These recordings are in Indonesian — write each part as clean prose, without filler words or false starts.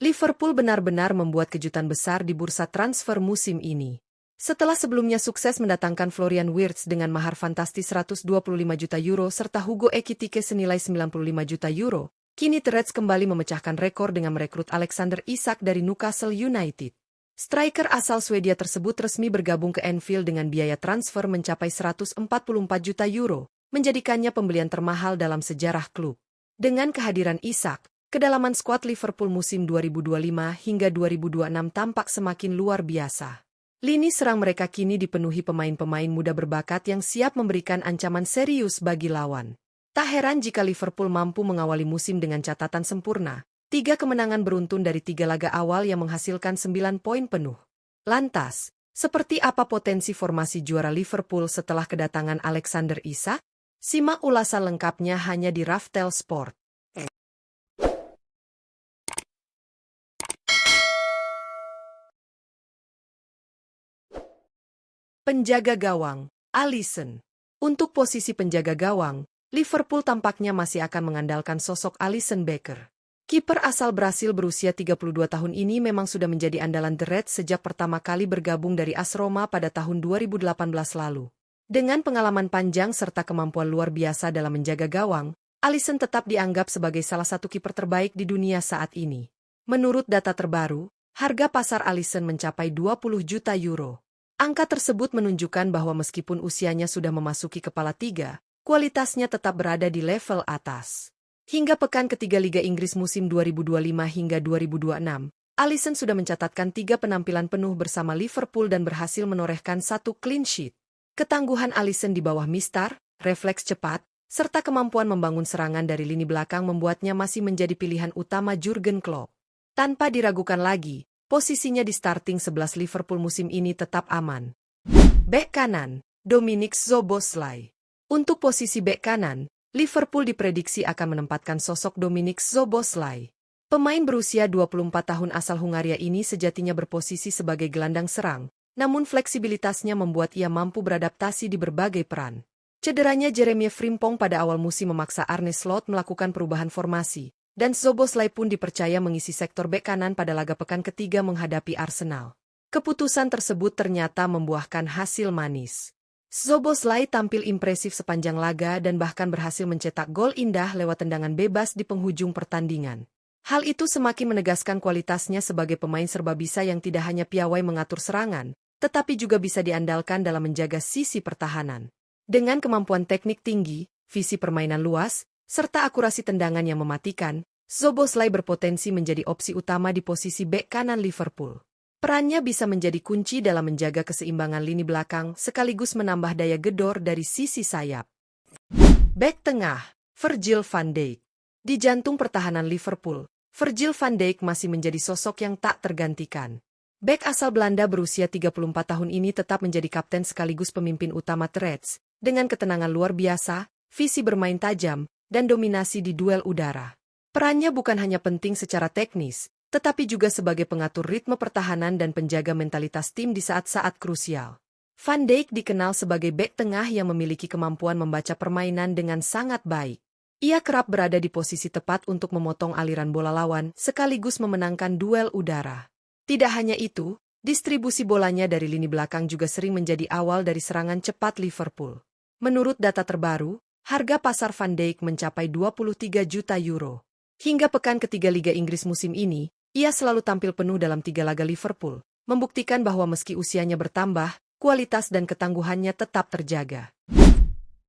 Liverpool benar-benar membuat kejutan besar di bursa transfer musim ini. Setelah sebelumnya sukses mendatangkan Florian Wirtz dengan mahar fantastis 125 juta euro serta Hugo Ekitike senilai 95 juta euro, kini The Reds kembali memecahkan rekor dengan merekrut Alexander Isak dari Newcastle United. Striker asal Swedia tersebut resmi bergabung ke Anfield dengan biaya transfer mencapai 144 juta euro, menjadikannya pembelian termahal dalam sejarah klub. Dengan kehadiran Isak, kedalaman skuad Liverpool musim 2025 hingga 2026 tampak semakin luar biasa. Lini serang mereka kini dipenuhi pemain-pemain muda berbakat yang siap memberikan ancaman serius bagi lawan. Tak heran jika Liverpool mampu mengawali musim dengan catatan sempurna, 3 kemenangan beruntun dari 3 laga awal yang menghasilkan 9 poin penuh. Lantas, seperti apa potensi formasi juara Liverpool setelah kedatangan Alexander Isak? Simak ulasan lengkapnya hanya di Raftel Sport. Penjaga gawang, Alisson. Untuk posisi penjaga gawang, Liverpool tampaknya masih akan mengandalkan sosok Alisson Becker. Kiper asal Brasil berusia 32 tahun ini memang sudah menjadi andalan The Reds sejak pertama kali bergabung dari AS Roma pada tahun 2018 lalu. Dengan pengalaman panjang serta kemampuan luar biasa dalam menjaga gawang, Alisson tetap dianggap sebagai salah satu kiper terbaik di dunia saat ini. Menurut data terbaru, harga pasar Alisson mencapai 20 juta euro. Angka tersebut menunjukkan bahwa meskipun usianya sudah memasuki kepala 3, kualitasnya tetap berada di level atas. Hingga pekan ketiga Liga Inggris musim 2025 hingga 2026, Alisson sudah mencatatkan 3 penampilan penuh bersama Liverpool dan berhasil menorehkan 1 clean sheet. Ketangguhan Alisson di bawah mistar, refleks cepat, serta kemampuan membangun serangan dari lini belakang membuatnya masih menjadi pilihan utama Jurgen Klopp. Tanpa diragukan lagi, posisinya di starting 11 Liverpool musim ini tetap aman. Bek kanan, Dominic Szoboszlai. Untuk posisi bek kanan, Liverpool diprediksi akan menempatkan sosok Dominic Szoboszlai. Pemain berusia 24 tahun asal Hungaria ini sejatinya berposisi sebagai gelandang serang, namun fleksibilitasnya membuat ia mampu beradaptasi di berbagai peran. Cederanya Jeremy Frimpong pada awal musim memaksa Arne Slot melakukan perubahan formasi, dan Szoboszlai pun dipercaya mengisi sektor bek kanan pada laga pekan ketiga menghadapi Arsenal. Keputusan tersebut ternyata membuahkan hasil manis. Szoboszlai tampil impresif sepanjang laga dan bahkan berhasil mencetak gol indah lewat tendangan bebas di penghujung pertandingan. Hal itu semakin menegaskan kualitasnya sebagai pemain serba bisa yang tidak hanya piawai mengatur serangan, tetapi juga bisa diandalkan dalam menjaga sisi pertahanan. Dengan kemampuan teknik tinggi, visi permainan luas, serta akurasi tendangan yang mematikan, Szoboszlai berpotensi menjadi opsi utama di posisi bek kanan Liverpool. Perannya bisa menjadi kunci dalam menjaga keseimbangan lini belakang sekaligus menambah daya gedor dari sisi sayap. Bek tengah, Virgil van Dijk. Di jantung pertahanan Liverpool, Virgil van Dijk masih menjadi sosok yang tak tergantikan. Bek asal Belanda berusia 34 tahun ini tetap menjadi kapten sekaligus pemimpin utama The Reds, dengan ketenangan luar biasa, visi bermain tajam, dan dominasi di duel udara. Perannya bukan hanya penting secara teknis, tetapi juga sebagai pengatur ritme pertahanan dan penjaga mentalitas tim di saat-saat krusial. Van Dijk dikenal sebagai bek tengah yang memiliki kemampuan membaca permainan dengan sangat baik. Ia kerap berada di posisi tepat untuk memotong aliran bola lawan sekaligus memenangkan duel udara. Tidak hanya itu, distribusi bolanya dari lini belakang juga sering menjadi awal dari serangan cepat Liverpool. Menurut data terbaru, harga pasar Van Dijk mencapai 23 juta euro. Hingga pekan ketiga Liga Inggris musim ini, ia selalu tampil penuh dalam 3 laga Liverpool, membuktikan bahwa meski usianya bertambah, kualitas dan ketangguhannya tetap terjaga.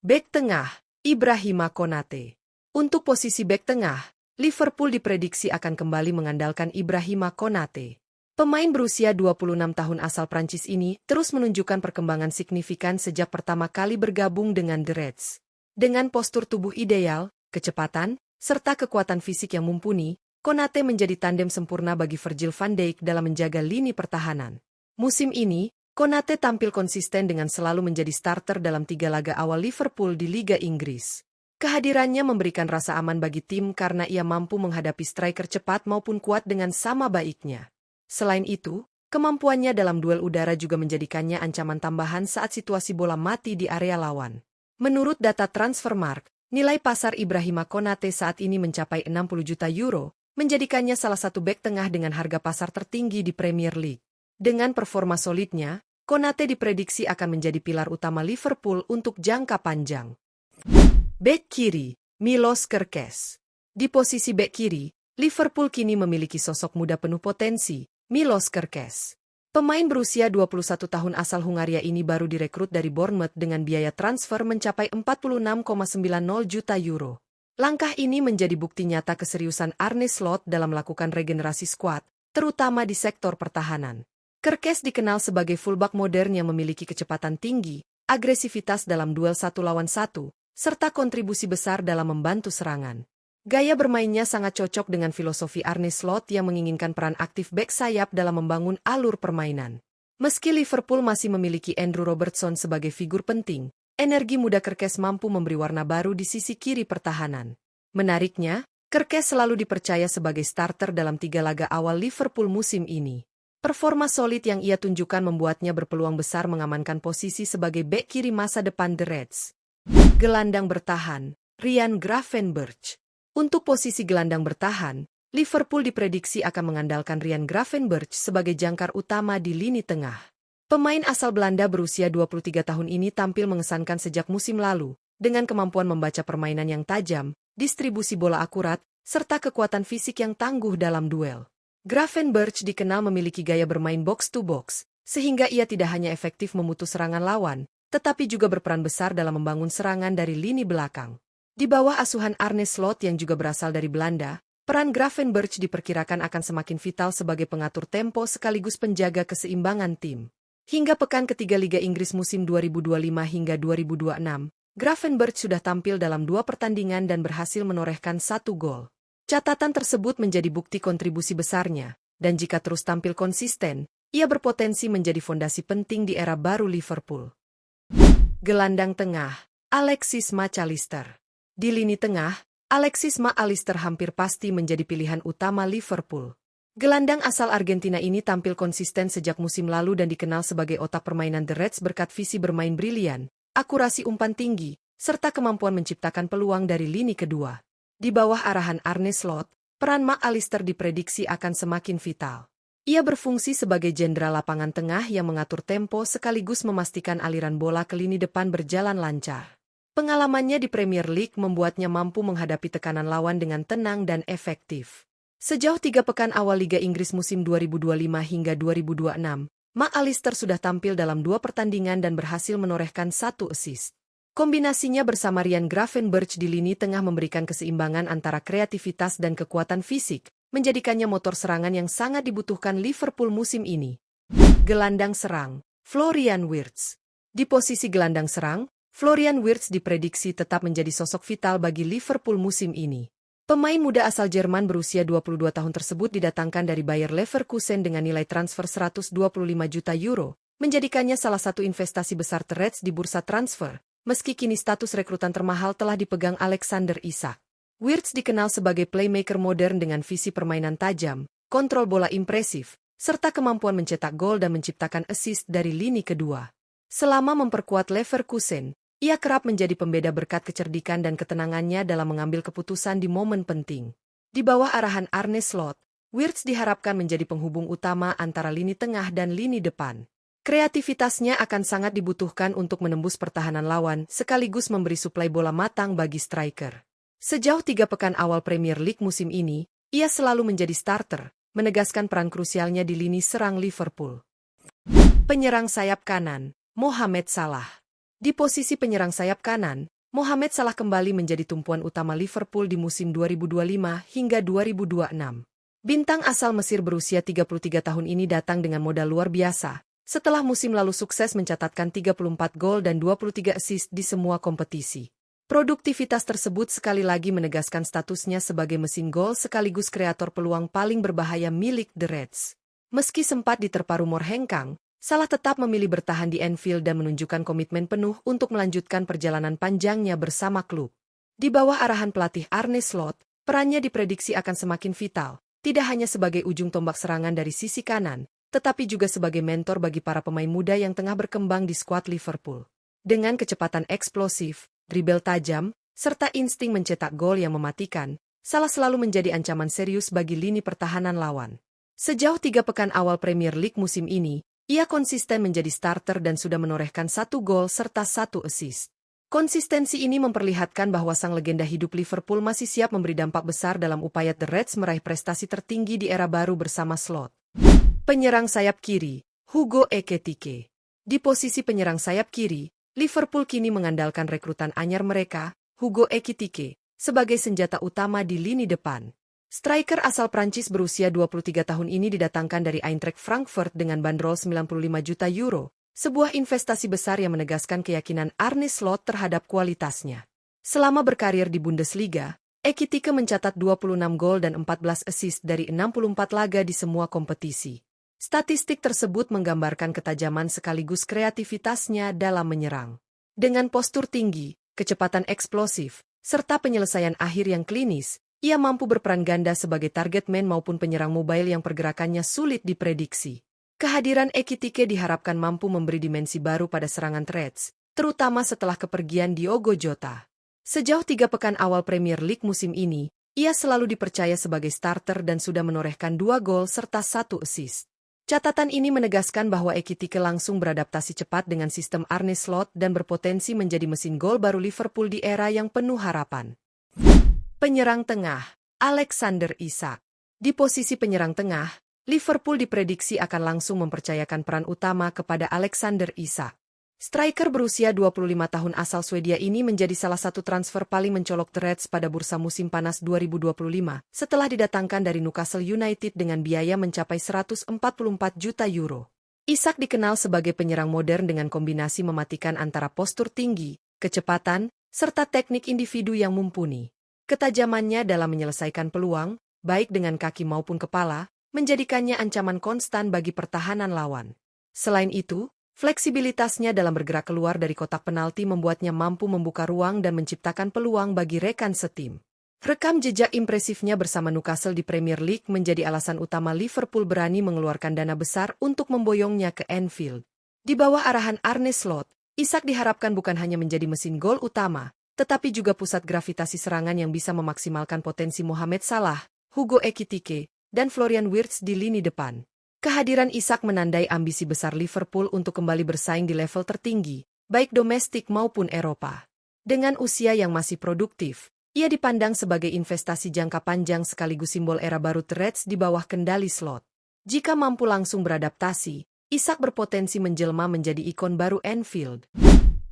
Bek tengah, Ibrahima Konate. Untuk posisi bek tengah, Liverpool diprediksi akan kembali mengandalkan Ibrahima Konate. Pemain berusia 26 tahun asal Prancis ini terus menunjukkan perkembangan signifikan sejak pertama kali bergabung dengan The Reds. Dengan postur tubuh ideal, kecepatan, serta kekuatan fisik yang mumpuni, Konate menjadi tandem sempurna bagi Virgil van Dijk dalam menjaga lini pertahanan. Musim ini, Konate tampil konsisten dengan selalu menjadi starter dalam 3 laga awal Liverpool di Liga Inggris. Kehadirannya memberikan rasa aman bagi tim karena ia mampu menghadapi striker cepat maupun kuat dengan sama baiknya. Selain itu, kemampuannya dalam duel udara juga menjadikannya ancaman tambahan saat situasi bola mati di area lawan. Menurut data Transfermarkt, nilai pasar Ibrahima Konate saat ini mencapai 60 juta euro, menjadikannya salah satu bek tengah dengan harga pasar tertinggi di Premier League. Dengan performa solidnya, Konate diprediksi akan menjadi pilar utama Liverpool untuk jangka panjang. Bek kiri, Milos Kerkez. Di posisi bek kiri, Liverpool kini memiliki sosok muda penuh potensi, Milos Kerkez. Pemain berusia 21 tahun asal Hungaria ini baru direkrut dari Bournemouth dengan biaya transfer mencapai 46,90 juta euro. Langkah ini menjadi bukti nyata keseriusan Arne Slot dalam melakukan regenerasi skuad, terutama di sektor pertahanan. Kerkez dikenal sebagai fullback modern yang memiliki kecepatan tinggi, agresivitas dalam duel 1-lawan-1, serta kontribusi besar dalam membantu serangan. Gaya bermainnya sangat cocok dengan filosofi Arne Slot yang menginginkan peran aktif bek sayap dalam membangun alur permainan. Meski Liverpool masih memiliki Andrew Robertson sebagai figur penting, energi muda Kerkez mampu memberi warna baru di sisi kiri pertahanan. Menariknya, Kerkez selalu dipercaya sebagai starter dalam 3 laga awal Liverpool musim ini. Performa solid yang ia tunjukkan membuatnya berpeluang besar mengamankan posisi sebagai bek kiri masa depan The Reds. Gelandang bertahan, Ryan Gravenberch. Untuk posisi gelandang bertahan, Liverpool diprediksi akan mengandalkan Ryan Gravenberch sebagai jangkar utama di lini tengah. Pemain asal Belanda berusia 23 tahun ini tampil mengesankan sejak musim lalu, dengan kemampuan membaca permainan yang tajam, distribusi bola akurat, serta kekuatan fisik yang tangguh dalam duel. Gravenberch dikenal memiliki gaya bermain box-to-box, sehingga ia tidak hanya efektif memutus serangan lawan, tetapi juga berperan besar dalam membangun serangan dari lini belakang. Di bawah asuhan Arne Slot yang juga berasal dari Belanda, peran Gravenberch diperkirakan akan semakin vital sebagai pengatur tempo sekaligus penjaga keseimbangan tim. Hingga pekan ketiga Liga Inggris musim 2025 hingga 2026, Gravenberch sudah tampil dalam 2 pertandingan dan berhasil menorehkan 1 gol. Catatan tersebut menjadi bukti kontribusi besarnya, dan jika terus tampil konsisten, ia berpotensi menjadi fondasi penting di era baru Liverpool. Gelandang tengah, Alexis Mac Allister. Di lini tengah, Alexis Mac Allister hampir pasti menjadi pilihan utama Liverpool. Gelandang asal Argentina ini tampil konsisten sejak musim lalu dan dikenal sebagai otak permainan The Reds berkat visi bermain brilian, akurasi umpan tinggi, serta kemampuan menciptakan peluang dari lini kedua. Di bawah arahan Arne Slot, peran Mac Allister diprediksi akan semakin vital. Ia berfungsi sebagai jenderal lapangan tengah yang mengatur tempo sekaligus memastikan aliran bola ke lini depan berjalan lancar. Pengalamannya di Premier League membuatnya mampu menghadapi tekanan lawan dengan tenang dan efektif. Sejauh 3 pekan awal Liga Inggris musim 2025 hingga 2026, Mac Allister sudah tampil dalam 2 pertandingan dan berhasil menorehkan 1 assist. Kombinasinya bersama Ryan Gravenberch di lini tengah memberikan keseimbangan antara kreativitas dan kekuatan fisik, menjadikannya motor serangan yang sangat dibutuhkan Liverpool musim ini. Gelandang serang, Florian Wirtz. Di posisi gelandang serang, Florian Wirtz diprediksi tetap menjadi sosok vital bagi Liverpool musim ini. Pemain muda asal Jerman berusia 22 tahun tersebut didatangkan dari Bayer Leverkusen dengan nilai transfer 125 juta euro, menjadikannya salah satu investasi besar The Reds di bursa transfer, meski kini status rekrutan termahal telah dipegang Alexander Isak. Wirtz dikenal sebagai playmaker modern dengan visi permainan tajam, kontrol bola impresif, serta kemampuan mencetak gol dan menciptakan assist dari lini kedua. Selama memperkuat Leverkusen, ia kerap menjadi pembeda berkat kecerdikan dan ketenangannya dalam mengambil keputusan di momen penting. Di bawah arahan Arne Slot, Wirtz diharapkan menjadi penghubung utama antara lini tengah dan lini depan. Kreativitasnya akan sangat dibutuhkan untuk menembus pertahanan lawan sekaligus memberi suplai bola matang bagi striker. Sejauh 3 pekan awal Premier League musim ini, ia selalu menjadi starter, menegaskan peran krusialnya di lini serang Liverpool. Penyerang sayap kanan, Mohamed Salah. Di posisi penyerang sayap kanan, Mohamed Salah kembali menjadi tumpuan utama Liverpool di musim 2025 hingga 2026. Bintang asal Mesir berusia 33 tahun ini datang dengan modal luar biasa, setelah musim lalu sukses mencatatkan 34 gol dan 23 assist di semua kompetisi. Produktivitas tersebut sekali lagi menegaskan statusnya sebagai mesin gol sekaligus kreator peluang paling berbahaya milik The Reds. Meski sempat diterpa rumor hengkang, Salah tetap memilih bertahan di Anfield dan menunjukkan komitmen penuh untuk melanjutkan perjalanan panjangnya bersama klub. Di bawah arahan pelatih Arne Slot, perannya diprediksi akan semakin vital, tidak hanya sebagai ujung tombak serangan dari sisi kanan, tetapi juga sebagai mentor bagi para pemain muda yang tengah berkembang di skuad Liverpool. Dengan kecepatan eksplosif, dribble tajam, serta insting mencetak gol yang mematikan, Salah selalu menjadi ancaman serius bagi lini pertahanan lawan. Sejauh 3 pekan awal Premier League musim ini, ia konsisten menjadi starter dan sudah menorehkan 1 gol serta 1 assist. Konsistensi ini memperlihatkan bahwa sang legenda hidup Liverpool masih siap memberi dampak besar dalam upaya The Reds meraih prestasi tertinggi di era baru bersama Slot. Penyerang sayap kiri, Hugo Ekitike. Di posisi penyerang sayap kiri, Liverpool kini mengandalkan rekrutan anyar mereka, Hugo Ekitike, sebagai senjata utama di lini depan. Striker asal Prancis berusia 23 tahun ini didatangkan dari Eintracht Frankfurt dengan bandrol 95 juta euro. Sebuah investasi besar yang menegaskan keyakinan Arne Slot terhadap kualitasnya. Selama berkarir di Bundesliga, Ekitike mencatat 26 gol dan 14 assist dari 64 laga di semua kompetisi. Statistik tersebut menggambarkan ketajaman sekaligus kreativitasnya dalam menyerang. Dengan postur tinggi, kecepatan eksplosif, serta penyelesaian akhir yang klinis, ia mampu berperan ganda sebagai target man maupun penyerang mobile yang pergerakannya sulit diprediksi. Kehadiran Ekitike diharapkan mampu memberi dimensi baru pada serangan Reds, terutama setelah kepergian Diogo Jota. Sejauh 3 pekan awal Premier League musim ini, ia selalu dipercaya sebagai starter dan sudah menorehkan 2 gol serta 1 assist. Catatan ini menegaskan bahwa Ekitike langsung beradaptasi cepat dengan sistem Arne Slot dan berpotensi menjadi mesin gol baru Liverpool di era yang penuh harapan. Penyerang tengah, Alexander Isak. Di posisi penyerang tengah, Liverpool diprediksi akan langsung mempercayakan peran utama kepada Alexander Isak. Striker berusia 25 tahun asal Swedia ini menjadi salah satu transfer paling mencolok The Reds pada bursa musim panas 2025, setelah didatangkan dari Newcastle United dengan biaya mencapai 144 juta euro. Isak dikenal sebagai penyerang modern dengan kombinasi mematikan antara postur tinggi, kecepatan, serta teknik individu yang mumpuni. Ketajamannya dalam menyelesaikan peluang, baik dengan kaki maupun kepala, menjadikannya ancaman konstan bagi pertahanan lawan. Selain itu, fleksibilitasnya dalam bergerak keluar dari kotak penalti membuatnya mampu membuka ruang dan menciptakan peluang bagi rekan setim. Rekam jejak impresifnya bersama Newcastle di Premier League menjadi alasan utama Liverpool berani mengeluarkan dana besar untuk memboyongnya ke Anfield. Di bawah arahan Arne Slot, Isak diharapkan bukan hanya menjadi mesin gol utama, tetapi juga pusat gravitasi serangan yang bisa memaksimalkan potensi Mohamed Salah, Hugo Ekitike, dan Florian Wirtz di lini depan. Kehadiran Isak menandai ambisi besar Liverpool untuk kembali bersaing di level tertinggi, baik domestik maupun Eropa. Dengan usia yang masih produktif, ia dipandang sebagai investasi jangka panjang sekaligus simbol era baru The Reds di bawah kendali Slot. Jika mampu langsung beradaptasi, Isak berpotensi menjelma menjadi ikon baru Anfield.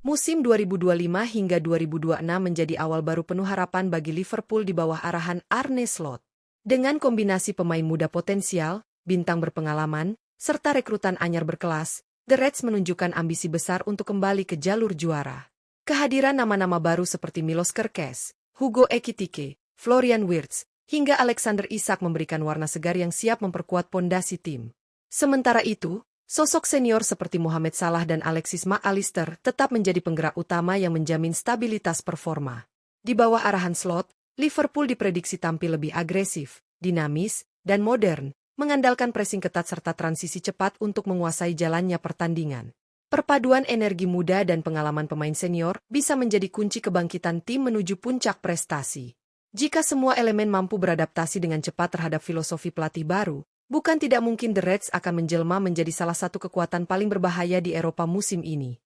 Musim 2025 hingga 2026 menjadi awal baru penuh harapan bagi Liverpool di bawah arahan Arne Slot. Dengan kombinasi pemain muda potensial, bintang berpengalaman, serta rekrutan anyar berkelas, The Reds menunjukkan ambisi besar untuk kembali ke jalur juara. Kehadiran nama-nama baru seperti Milos Kerkez, Hugo Ekitike, Florian Wirtz, hingga Alexander Isak memberikan warna segar yang siap memperkuat pondasi tim. Sementara itu, sosok senior seperti Mohamed Salah dan Alexis McAllister tetap menjadi penggerak utama yang menjamin stabilitas performa. Di bawah arahan Slot, Liverpool diprediksi tampil lebih agresif, dinamis, dan modern, mengandalkan pressing ketat serta transisi cepat untuk menguasai jalannya pertandingan. Perpaduan energi muda dan pengalaman pemain senior bisa menjadi kunci kebangkitan tim menuju puncak prestasi. Jika semua elemen mampu beradaptasi dengan cepat terhadap filosofi pelatih baru, bukan tidak mungkin The Reds akan menjelma menjadi salah satu kekuatan paling berbahaya di Eropa musim ini.